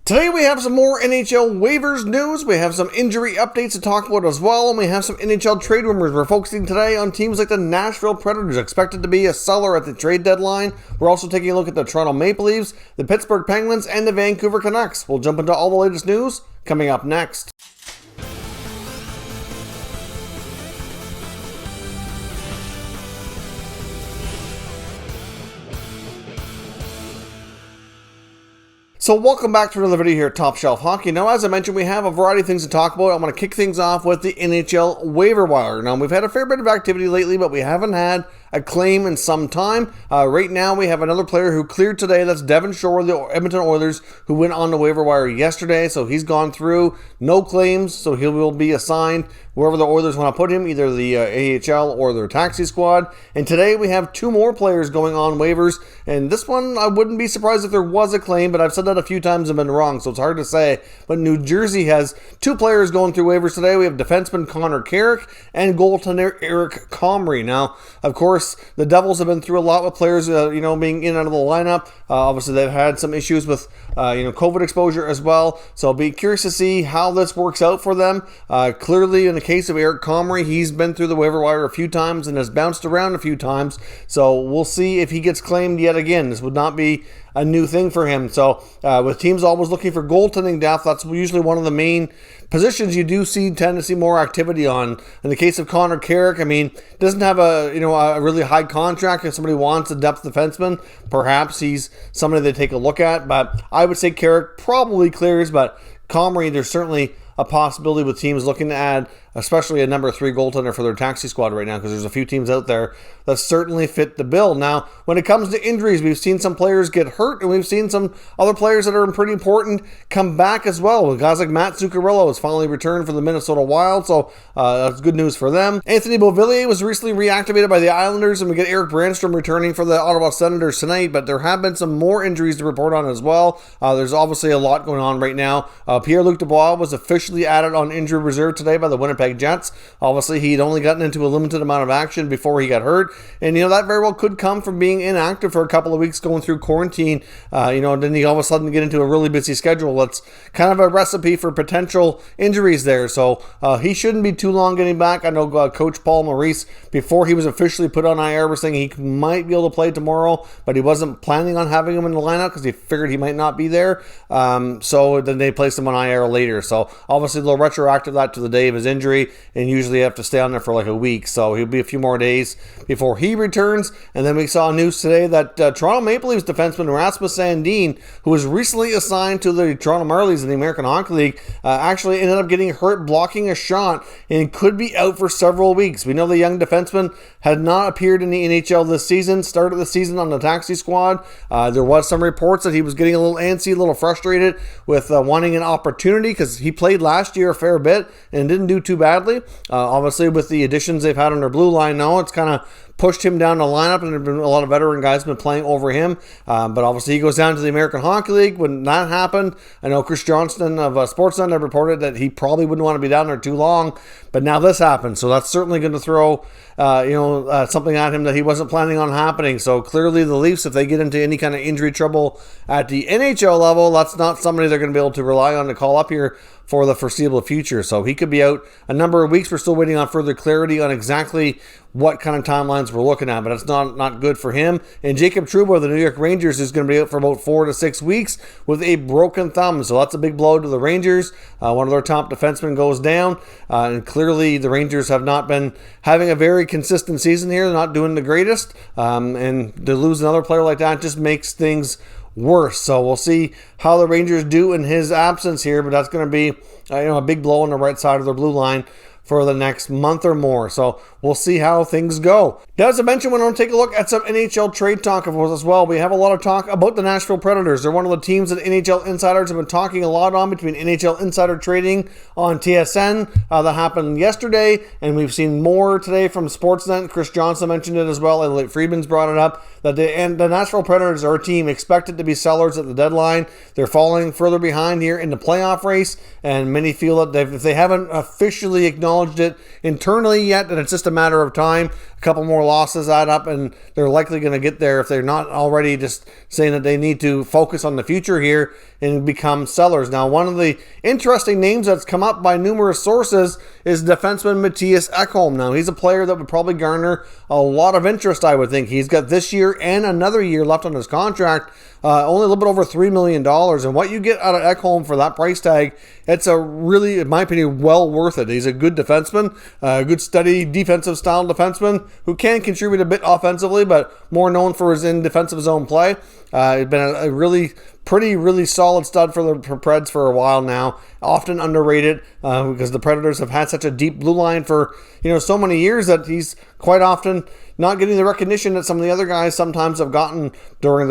Today we have some more NHL waivers news, we have some injury updates to talk about as well, and we have some NHL trade rumors. We're focusing today on teams like the Nashville Predators, expected to be a seller at the trade deadline. We're also taking a look at the Toronto Maple Leafs, the Pittsburgh Penguins, and the Vancouver Canucks. We'll jump into all the latest news coming up next. So welcome back to another video here at Top Shelf Hockey. Now, as I mentioned, we have a variety of things to talk about. I'm going to kick things off with the NHL Waiver Wire. Now, we've had a fair bit of activity lately, but we haven't had a claim in some time. Right now, we have another player who cleared today. That's Devon Shore, the Edmonton Oilers, who went on the waiver wire yesterday. So he's gone through, no claims, so he will be assigned wherever the Oilers want to put him, either the AHL or their taxi squad. And today we have two more players going on waivers. And this one, I wouldn't be surprised if there was a claim, but I've said that a few times and been wrong, so it's hard to say. But New Jersey has two players going through waivers today. We have defenseman Connor Carrick and goaltender Eric Comrie. Now, of course, the Devils have been through a lot with players, being in and out of the lineup. Obviously, they've had some issues with, COVID exposure as well. So I'll be curious to see how this works out for them. Clearly, in the case of Eric Comrie, he's been through the waiver wire a few times and has bounced around a few times. So we'll see if he gets claimed yet again. This would not be a new thing for him. So with teams always looking for goaltending depth, that's usually one of the main positions you do tend to see more activity on. In the case of Connor Carrick, doesn't have a really high contract. If somebody wants a depth defenseman, perhaps he's somebody they take a look at. But I would say Carrick probably clears, but Comrie, there's certainly a possibility with teams looking to add, especially a number 3 goaltender for their taxi squad right now, because there's a few teams out there that certainly fit the bill. Now, when it comes to injuries, we've seen some players get hurt, and we've seen some other players that are pretty important come back as well. Guys like Matt Zuccarello has finally returned for the Minnesota Wild, so that's good news for them. Anthony Beauvillier was recently reactivated by the Islanders, and we get Eric Brandstrom returning for the Ottawa Senators tonight, but there have been some more injuries to report on as well. There's obviously a lot going on right now. Pierre-Luc Dubois was officially added on injured reserve today by the Winnipeg Jets. Obviously, he'd only gotten into a limited amount of action before he got hurt, and that very well could come from being inactive for a couple of weeks going through quarantine. Then he all of a sudden get into a really busy schedule. That's kind of a recipe for potential injuries there. So he shouldn't be too long getting back. I know Coach Paul Maurice, before he was officially put on IR, was saying he might be able to play tomorrow, but he wasn't planning on having him in the lineup because he figured he might not be there. So then they placed him on IR later. So obviously they'll retroactive that to the day of his injury, and usually have to stay on there for like a week. So he'll be a few more days before he returns. And then we saw news today that Toronto Maple Leafs defenseman Rasmus Sandin, who was recently assigned to the Toronto Marlies in the American Hockey League, actually ended up getting hurt blocking a shot and could be out for several weeks. We know the young defenseman had not appeared in the NHL this season, started the season on the taxi squad. There was some reports that he was getting a little antsy, a little frustrated with wanting an opportunity, because he played last year a fair bit and didn't do too badly. Obviously, with the additions they've had on their blue line now, it's kind of pushed him down the lineup, and there have been a lot of veteran guys been playing over him. But obviously, he goes down to the American Hockey League. When that happened, I know Chris Johnston of Sportsnet have reported that he probably wouldn't want to be down there too long. But now this happened, so that's certainly going to throw something at him that he wasn't planning on happening. So clearly, the Leafs, if they get into any kind of injury trouble at the NHL level, that's not somebody they're going to be able to rely on to call up here for the foreseeable future. So he could be out a number of weeks. We're still waiting on further clarity on exactly what kind of timelines we're looking at, but it's not good for him. And Jacob Trouba of the New York Rangers is going to be out for about 4 to 6 weeks with a broken thumb. So that's a big blow to the Rangers. One of their top defensemen goes down, and clearly the Rangers have not been having a very consistent season here. They're not doing the greatest, and to lose another player like that just makes things worse. So we'll see how the Rangers do in his absence here, but that's going to be a big blow on the right side of their blue line for the next month or more. So we'll see how things go. Now, as I mentioned, we're going to take a look at some NHL trade talk of as well. We have a lot of talk about the Nashville Predators. They're one of the teams that NHL insiders have been talking a lot on, between NHL Insider Trading on TSN that happened yesterday, and we've seen more today from Sportsnet. Chris Johnson mentioned it as well, and Friedman's brought it up, that the Nashville Predators are a team expected to be sellers at the deadline. They're falling further behind here in the playoff race, and many feel that if they haven't officially acknowledged acknowledged it internally yet, and it's just a matter of time. A couple more losses add up, and they're likely going to get there if they're not already just saying that they need to focus on the future here and become sellers. Now, one of the interesting names that's come up by numerous sources is defenseman Mattias Ekholm. Now, he's a player that would probably garner a lot of interest, I would think. He's got this year and another year left on his contract, only a little bit over $3 million. And what you get out of Ekholm for that price tag, it's a really, in my opinion, well worth it. He's a good defenseman, a good steady defensive style defenseman who can contribute a bit offensively, but more known for his in defensive zone play. He's been a really solid stud for the Preds for a while now. Often underrated because the Predators have had such a deep blue line for so many years that he's quite often not getting the recognition that some of the other guys sometimes have gotten during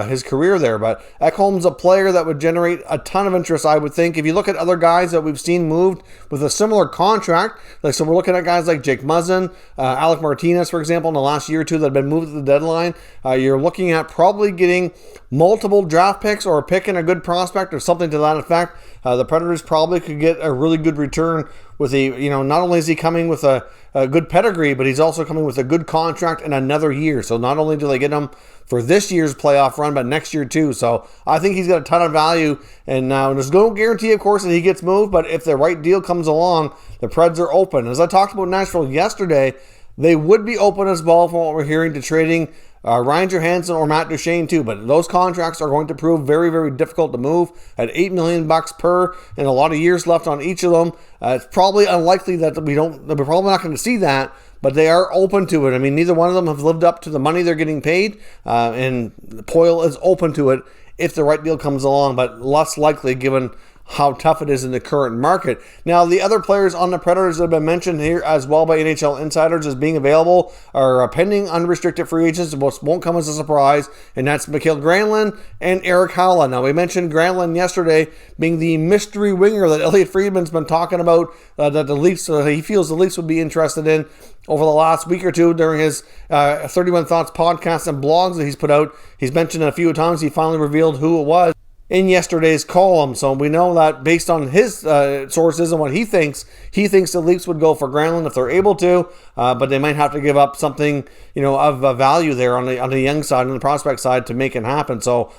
his career there. But Ekholm's a player that would generate a ton of interest, I would think. If you look at other guys that we've seen moved with a similar contract, so we're looking at guys like Jake Muzzin, Alec Martinez, for example, in the last year or two that have been moved at the deadline. You're looking at probably getting multiple draft picks or a pick and a good prospect or something to that effect. The Predators probably could get a really good return with not only is he coming with a good pedigree, but he's also coming with a good contract and another year. So not only do they get him for this year's playoff run, but next year too. So I think he's got a ton of value. And now there's no guarantee, of course, that he gets moved, but if the right deal comes along, the Preds are open. As I talked about Nashville yesterday, they would be open as well from what we're hearing to trading Ryan Johansson or Matt Duchene too, but those contracts are going to prove very, very difficult to move at $8 million per, and a lot of years left on each of them. It's probably unlikely that we're probably not going to see that, but they are open to it. I mean, neither one of them have lived up to the money they're getting paid, and Poile is open to it if the right deal comes along, but less likely given how tough it is in the current market. Now, the other players on the Predators that have been mentioned here as well by NHL insiders as being available are pending unrestricted free agents, which won't come as a surprise, and that's Mikael Granlund and Erik Haula. Now, we mentioned Granlund yesterday being the mystery winger that Elliot Friedman's been talking about, that the Leafs, he feels the Leafs would be interested in over the last week or two during his 31 Thoughts podcast and blogs that he's put out. He's mentioned it a few times. He finally revealed who it was in yesterday's column. So we know that based on his sources and what he thinks the Leafs would go for Granlund if they're able to, but they might have to give up something, of value there on the young side and the prospect side to make it happen. So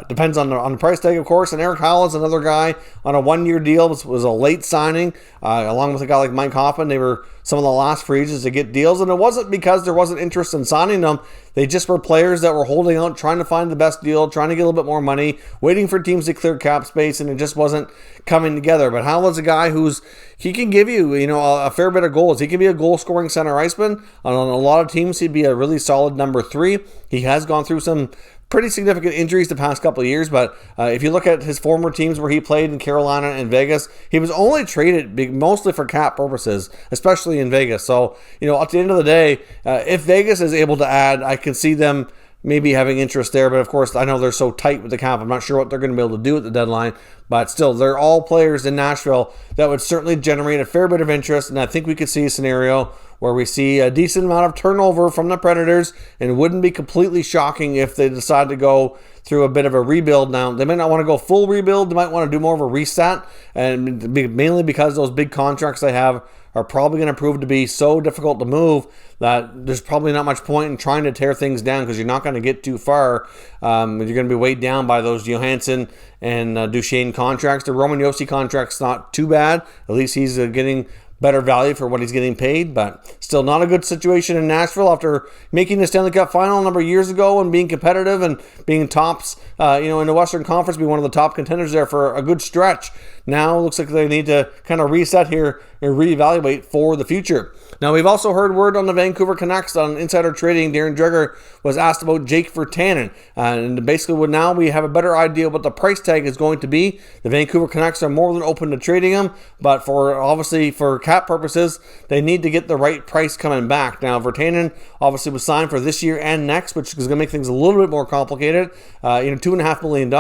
depends on the price tag, of course. And Erik Haula is another guy on a one-year deal. Was a late signing, along with a guy like Mike Hoffman. They were some of the last free agents to get deals, and it wasn't because there wasn't interest in signing them. They just were players that were holding out, trying to find the best deal, trying to get a little bit more money, waiting for teams to clear cap space, and it just wasn't coming together. But Haula's a guy he can give you, a fair bit of goals. He can be a goal-scoring center iceman. On a lot of teams, he'd be a really solid number 3. He has gone through some pretty significant injuries the past couple of years, but if you look at his former teams where he played in Carolina and Vegas, he was only traded mostly for cap purposes, especially in Vegas. So, at the end of the day, if Vegas is able to add, I can see them maybe having interest there, but of course, I know they're so tight with the cap, I'm not sure what they're going to be able to do at the deadline, but still, they're all players in Nashville that would certainly generate a fair bit of interest, and I think we could see a scenario where we see a decent amount of turnover from the Predators, and it wouldn't be completely shocking if they decide to go through a bit of a rebuild. Now, they might not want to go full rebuild, they might want to do more of a reset, and mainly because those big contracts they have are probably going to prove to be so difficult to move that there's probably not much point in trying to tear things down because you're not going to get too far. You're going to be weighed down by those Johansson and Duchene contracts. The Roman Josi contract's not too bad. At least he's getting better value for what he's getting paid, but still not a good situation in Nashville after making the Stanley Cup final a number of years ago and being competitive and being tops, in the Western Conference, be one of the top contenders there for a good stretch. Now it looks like they need to kind of reset here and reevaluate for the future. Now, we've also heard word on the Vancouver Canucks on Insider Trading. Darren Dreger was asked about Jake Virtanen. And basically, now we have a better idea what the price tag is going to be. The Vancouver Canucks are more than open to trading him, but for cap purposes, they need to get the right price coming back. Now, Virtanen obviously was signed for this year and next, which is going to make things a little bit more complicated. $2.5 million.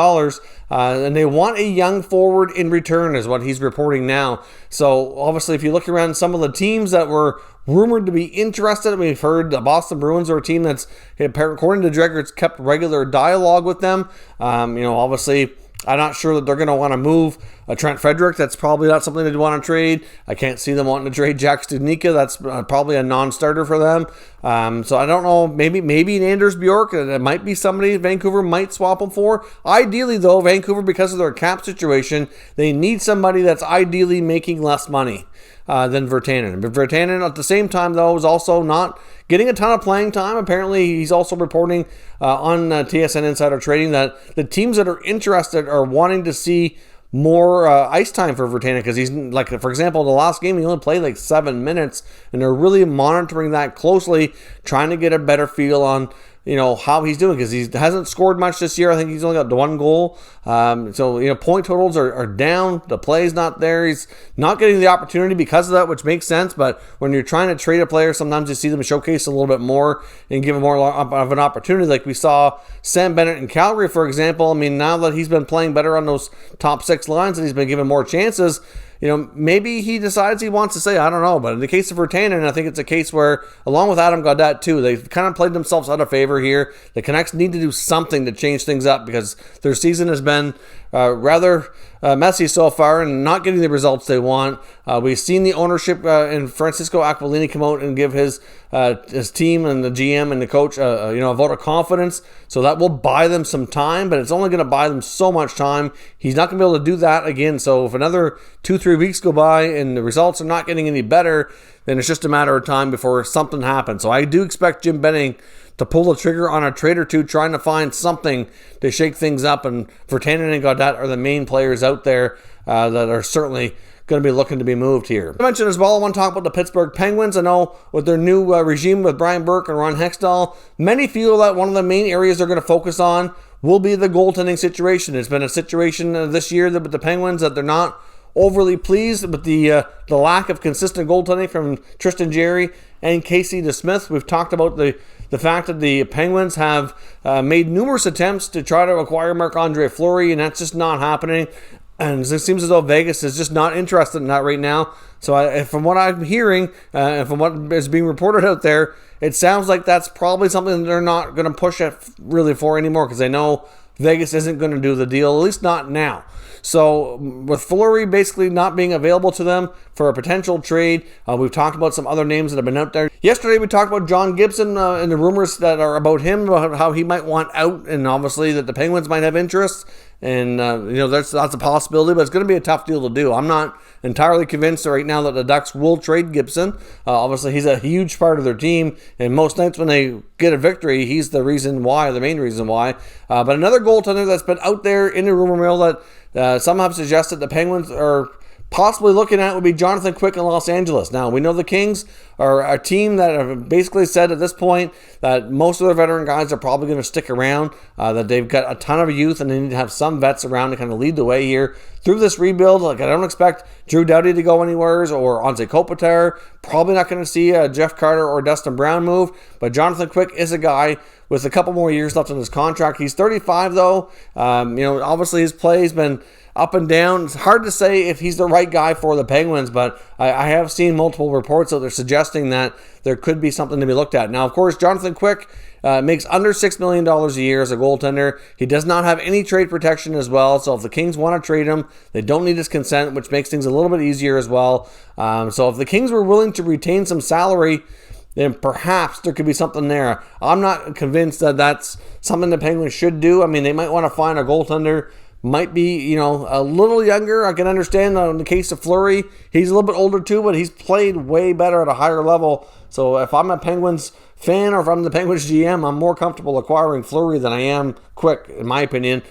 And they want a young forward in return is what he's reporting now. So obviously if you look around some of the teams that were rumored to be interested, we've heard the Boston Bruins are a team that's, according to Dreger, it's kept regular dialogue with them. Obviously I'm not sure that they're going to want to move Trent Frederick. That's probably not something they'd want to trade. I can't see them wanting to trade Jack Studnicka. That's probably a non-starter for them. So I don't know. Maybe Anders Bjork. It might be somebody Vancouver might swap him for. Ideally, though, Vancouver, because of their cap situation, they need somebody that's ideally making less money than Virtanen. But Virtanen, at the same time, though, is also not getting a ton of playing time. Apparently, he's also reporting on TSN Insider Trading that the teams that are interested are wanting to see more ice time for Virtanen, because he's, like, for example, the last game he only played like 7 minutes, and they're really monitoring that closely, trying to get a better feel on how he's doing, because he hasn't scored much this year. I think he's only got 1 goal. So point totals are down. The play's not there. He's not getting the opportunity because of that, which makes sense. But when you're trying to trade a player, sometimes you see them showcase a little bit more and give him more of an opportunity. Like we saw Sam Bennett in Calgary, for example. I mean, now that he's been playing better on those top 6 lines and he's been given more chances, maybe he decides he wants to say, I don't know. But in the case of Virtanen, I think it's a case where, along with Adam Gaudette too, they've kind of played themselves out of favor here. The Canucks need to do something to change things up, because their season has been rather messy so far and not getting the results they want. We've seen the ownership in Francisco Aquilini come out and give his team and the GM and the coach a vote of confidence. So that will buy them some time, but it's only going to buy them so much time. He's not going to be able to do that again. So if another 2-3 weeks go by and the results are not getting any better, then it's just a matter of time before something happens. So I do expect Jim Benning to pull the trigger on a trade or two, trying to find something to shake things up. And Virtanen and Gaudette are the main players out there that are certainly going to be looking to be moved here. I mentioned as well, I want to talk about the Pittsburgh Penguins. I know with their new regime with Brian Burke and Ron Hextall, many feel that one of the main areas they're going to focus on will be the goaltending situation. It's been a situation this year with the Penguins that they're not overly pleased with the lack of consistent goaltending from Tristan Jarry and Casey DeSmith. We've talked about the fact that the Penguins have made numerous attempts to try to acquire Marc-Andre Fleury, and that's just not happening. And it seems as though Vegas is just not interested in that right now. So from what I'm hearing, and from what is being reported out there, it sounds like that's probably something that they're not going to push it really for anymore, because they know Vegas isn't going to do the deal, at least not now. So with Fleury basically not being available to them for a potential trade, we've talked about some other names that have been out there. Yesterday we talked about John Gibson and the rumors that are about him, about how he might want out, and obviously that the Penguins might have interest. And, that's a possibility, but it's going to be a tough deal to do. I'm not entirely convinced right now that the Ducks will trade Gibson. Obviously, he's a huge part of their team, and most nights when they get a victory, he's the main reason why. But another goaltender that's been out there in the rumor mill that some have suggested the Penguins are possibly looking at would be Jonathan Quick in Los Angeles. Now, we know the Kings are a team that have basically said at this point that most of their veteran guys are probably going to stick around, that they've got a ton of youth and they need to have some vets around to kind of lead the way here through this rebuild. Like, I don't expect Drew Doughty to go anywhere or Anze Kopitar. Probably not going to see Jeff Carter or Dustin Brown move, but Jonathan Quick is a guy with a couple more years left on his contract. He's 35 though. Obviously his play's been up and down. It's hard to say if he's the right guy for the Penguins, but I have seen multiple reports that they're suggesting that there could be something to be looked at. Now, of course, Jonathan Quick makes under $6 million a year as a goaltender. He does not have any trade protection as well, so if the Kings want to trade him, they don't need his consent, which makes things a little bit easier as well. So if the Kings were willing to retain some salary, then perhaps there could be something there. I'm not convinced that that's something the Penguins should do. I mean, they might want to find a goaltender, might be, a little younger. I can understand in the case of Fleury, he's a little bit older too, but he's played way better at a higher level. So if I'm a Penguins fan or if I'm the Penguins GM, I'm more comfortable acquiring Fleury than I am Quick, in my opinion.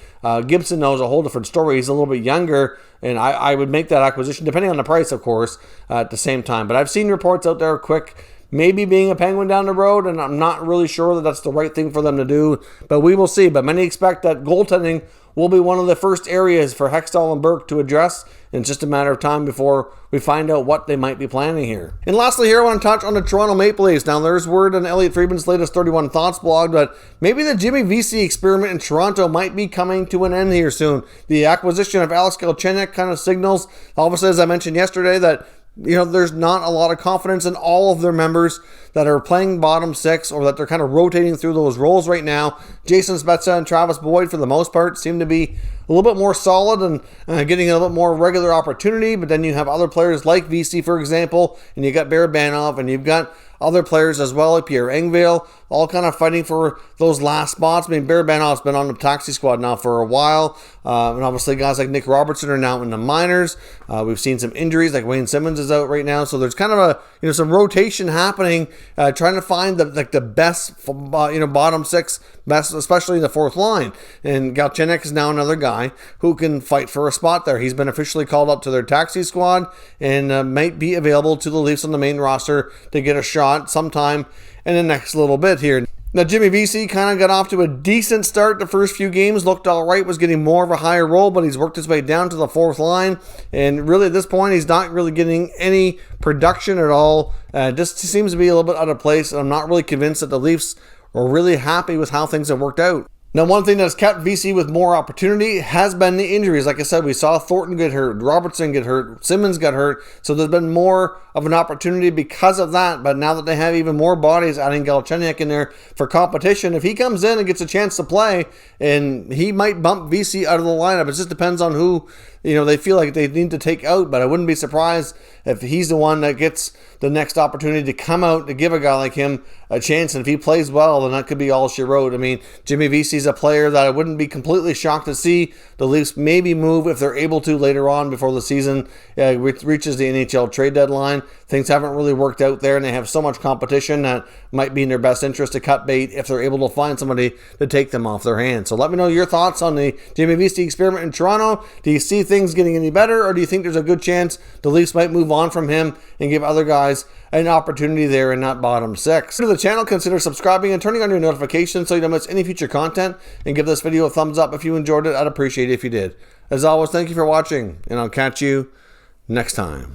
Gibson knows a whole different story. He's a little bit younger, and I would make that acquisition, depending on the price, of course, at the same time. But I've seen reports out there, Quick maybe being a Penguin down the road, and I'm not really sure that that's the right thing for them to do, but we will see. But many expect that goaltending will be one of the first areas for Hextall and Burke to address. And it's just a matter of time before we find out what they might be planning here. And lastly here, I want to touch on the Toronto Maple Leafs. Now, there's word on Elliot Friedman's latest 31 Thoughts blog that maybe the Jimmy Vesey experiment in Toronto might be coming to an end here soon. The acquisition of Alex Galchenyuk kind of signals, obviously, as I mentioned yesterday, that there's not a lot of confidence in all of their members that are playing bottom six, or that they're kind of rotating through those roles right now. Jason Spezza and Travis Boyd, for the most part, seem to be a little bit more solid and getting a little bit more regular opportunity. But then you have other players like Vesey, for example, and you got Barabanov, and you've got other players as well, like Pierre Engvall, all kind of fighting for those last spots. I mean, Barabanov's been on the taxi squad now for a while, and obviously guys like Nick Robertson are now in the minors. We've seen some injuries, like Wayne Simmons is out right now, so there's kind of some rotation happening, trying to find the best bottom six, best, especially in the fourth line. And Galchenyuk is now another guy who can fight for a spot there. He's been officially called up to their taxi squad and might be available to the Leafs on the main roster to get a shot sometime in the next little bit here. Now, Jimmy Vesey kind of got off to a decent start the first few games, looked all right, was getting more of a higher role, but he's worked his way down to the fourth line, and really at this point, he's not really getting any production at all. Just seems to be a little bit out of place, and I'm not really convinced that the Leafs are really happy with how things have worked out. Now, one thing that's kept Vesey with more opportunity has been the injuries. Like I said, we saw Thornton get hurt, Robertson get hurt, Simmons got hurt, so there's been more of an opportunity because of that. But now that they have even more bodies, adding Galchenyuk in there for competition, if he comes in and gets a chance to play, and he might bump Vesey out of the lineup. It just depends on who they feel like they need to take out, but I wouldn't be surprised if he's the one that gets the next opportunity to come out to give a guy like him a chance. And if he plays well, then that could be all she wrote. I mean, Jimmy Vesey's a player that I wouldn't be completely shocked to see the Leafs maybe move if they're able to later on before the season reaches the NHL trade deadline. Things haven't really worked out there, and they have so much competition that might be in their best interest to cut bait if they're able to find somebody to take them off their hands. So let me know your thoughts on the Jimmy Vesey experiment in Toronto. Do you see things getting any better, or do you think there's a good chance the Leafs might move on from him and give other guys an opportunity there in that bottom six? To the channel, consider subscribing and turning on your notifications so you don't miss any future content, and give this video a thumbs up if you enjoyed it. I'd appreciate it if you did. As always, thank you for watching, and I'll catch you next time.